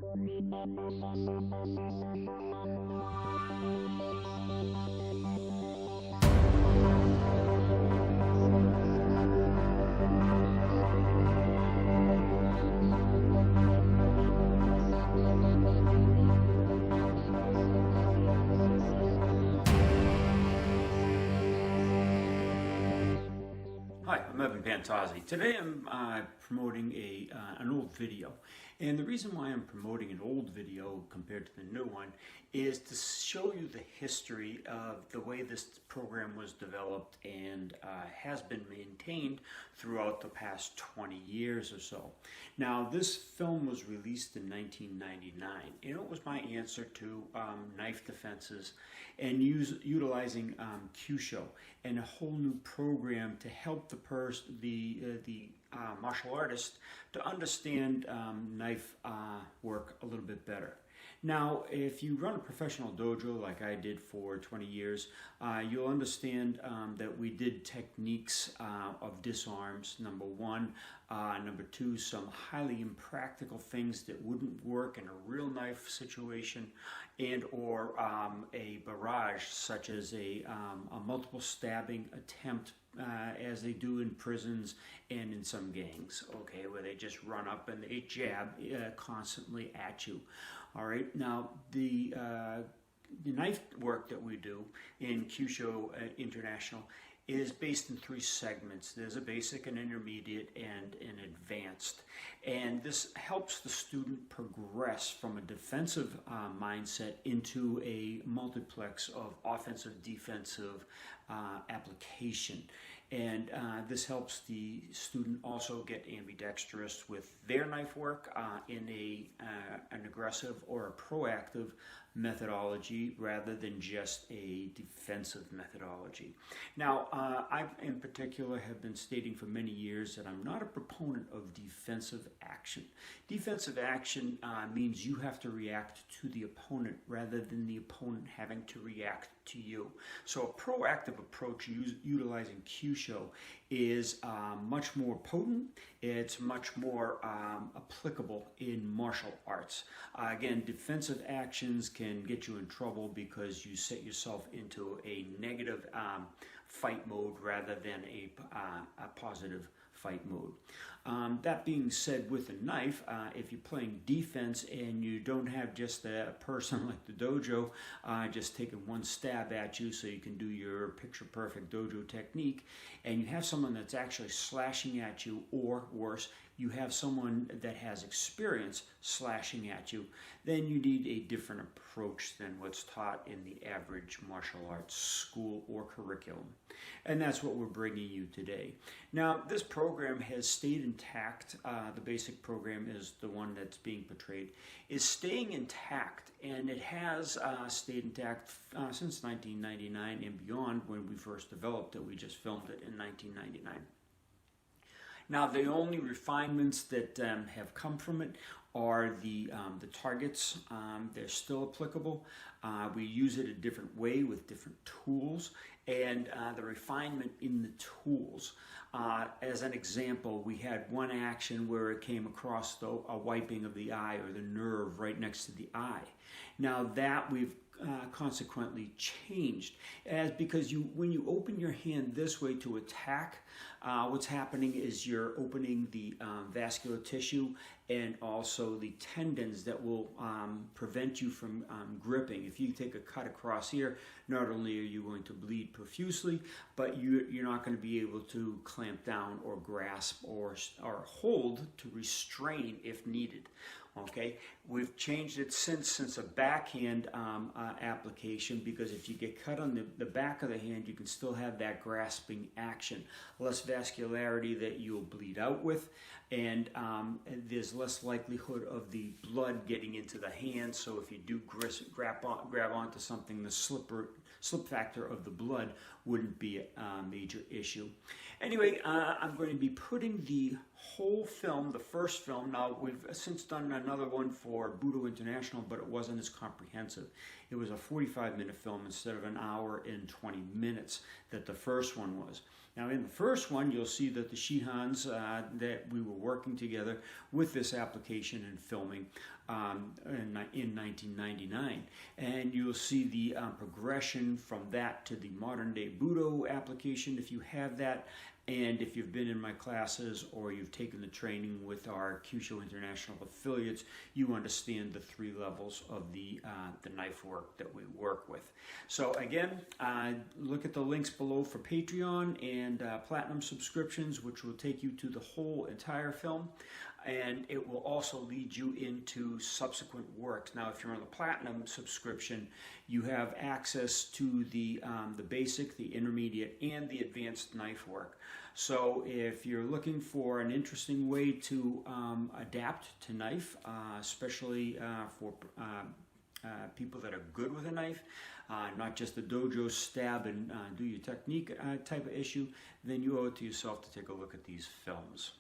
Hi, I'm Pantazi. Today I'm promoting an old video. And the reason why I'm promoting an old video compared to the new one is to show you the history of the way this program was developed and has been maintained throughout the past 20 years or so. Now, this film was released in 1999, and it was my answer to knife defenses and utilizing Kyusho and a whole new program to help the martial artist to understand knife work a little bit better. Now, if you run a professional dojo like I did for 20 years, you'll understand that we did techniques of disarms, number one. Number two, some highly impractical things that wouldn't work in a real knife situation, and or a barrage, such as a multiple stabbing attempt as they do in prisons and in some gangs, okay, where they just run up and they jab constantly at you. All right, now the knife work that we do in Kyusho International is based in three segments. There's a basic, an intermediate, and an advanced. And this helps the student progress from a defensive mindset into a multiplex of offensive, defensive application. And this helps the student also get ambidextrous with their knife work in an aggressive or a proactive methodology rather than just a defensive methodology. Now, I in particular have been stating for many years that I'm not a proponent of defensive action. Defensive action means you have to react to the opponent rather than the opponent having to react to you. So a proactive approach utilizing Kyusho is much more potent. It's much more applicable in martial arts. Again, defensive actions can get you in trouble because you set yourself into a negative fight mode rather than a positive fight mode. That being said, with a knife, if you're playing defense and you don't have just a person like the dojo just taking one stab at you so you can do your picture-perfect dojo technique, and you have someone that's actually slashing at you, or worse, you have someone that has experience slashing at you, then you need a different approach than what's taught in the average martial arts school or curriculum. And that's what we're bringing you today. Now, this program has stayed intact. The basic program is the one that's being portrayed, is staying intact, and it has stayed intact since 1999 and beyond, when we first developed it. We just filmed it in 1999. Now, the only refinements that have come from it are the targets. They're still applicable. We use it a different way with different tools, and the refinement in the tools. As an example, we had one action where it came across a wiping of the eye, or the nerve right next to the eye. Now that we've consequently changed, because when you open your hand this way to attack, what's happening is you're opening the vascular tissue and also the tendons that will prevent you from gripping. If you take a cut across here, not only are you going to bleed profusely, but you're not going to be able to clamp down or grasp or hold to restrain if needed. Okay, we've changed it since a backhand application, because if you get cut on the back of the hand, you can still have that grasping action. Less vascularity that you'll bleed out with, and there's less likelihood of the blood getting into the hand. So if you do grab onto something, the slip factor of the blood wouldn't be a major issue. Anyway, I'm going to be putting the whole film, the first film. Now, we've since done another one for Budo International, but it wasn't as comprehensive. It was a 45-minute film instead of an hour and 20 minutes that the first one was. Now, in the first one, you'll see that the Shihans that we were working together with this application and filming in 1999. And you'll see the progression from that to the modern-day Budo application, if you have that. And if you've been in my classes or you've taken the training with our Kyusho International affiliates, you understand the 3 levels of the knife work that we work with. So again, look at the links below for Patreon and Platinum subscriptions, which will take you to the whole entire film. And it will also lead you into subsequent works. Now, if you're on the Platinum subscription, you have access to the basic, the intermediate, and the advanced knife work. So if you're looking for an interesting way to adapt to knife, especially for people that are good with a knife, not just the dojo stab and do your technique type of issue, then you owe it to yourself to take a look at these films.